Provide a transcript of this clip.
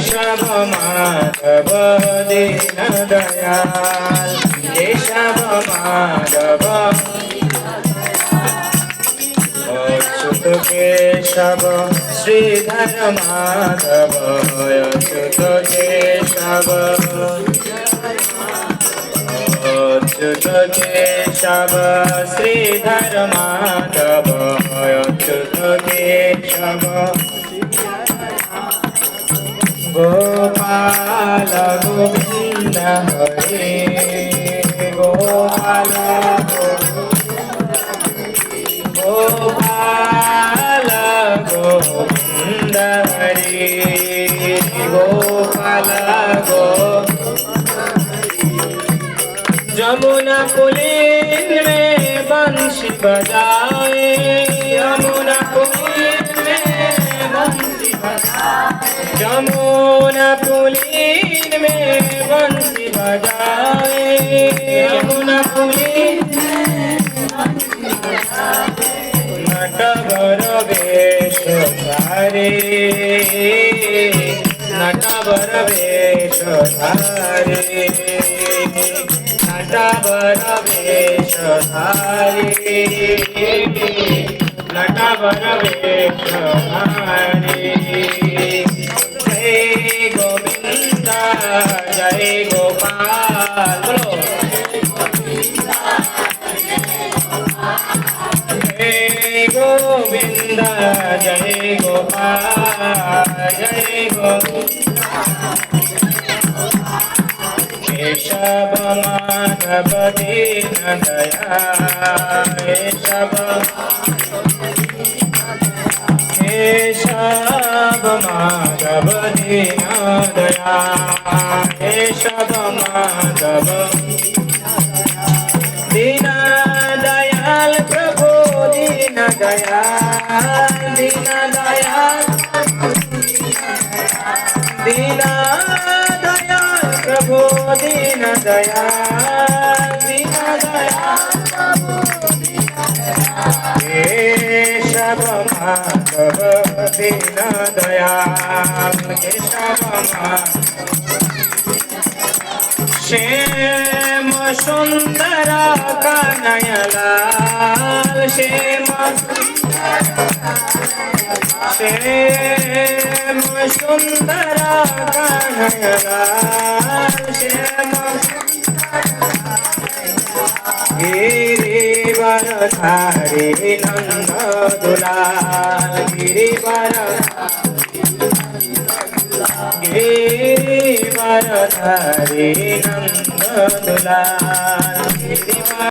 केशव माधव दीन दयाल केशव माधव अच्युत केशव श्रीधर माधव अच्युत केशव अच्युत केशव श्रीधर माधव अच्युत केशव गोपाल गोविंद हरे गोपाल गोपाल गोविंद हरे गोपाल गो जमुना पुलीन में बंशी बजाए यमुना पुलीन में बंशी बजाए यमुना पुलीन में बंशी बजाए यमुना पुलीन नटवर वेश धारे नटवर वेश धारे नटवर वेश धारे नटवर वेश धारे जय गोविंद जय गोपाल जय गोविंद जय गोपाल जय गोविंद केशव माधव दीन दयाल केशव माधव दीन दयाल केशव माधव दीन दयाल प्रभु दीन दयाल दीन दयाल दीन दयाल प्रभु दीन दयाल दीन दयाल केशव माधव दीन दयाल केशव श्याम सुंदर कनयलाल श्याम सुंदर कनयलाल श्याम गिरिवर धारी नंद दुलाल गिरिवर धारी नंद दुलाल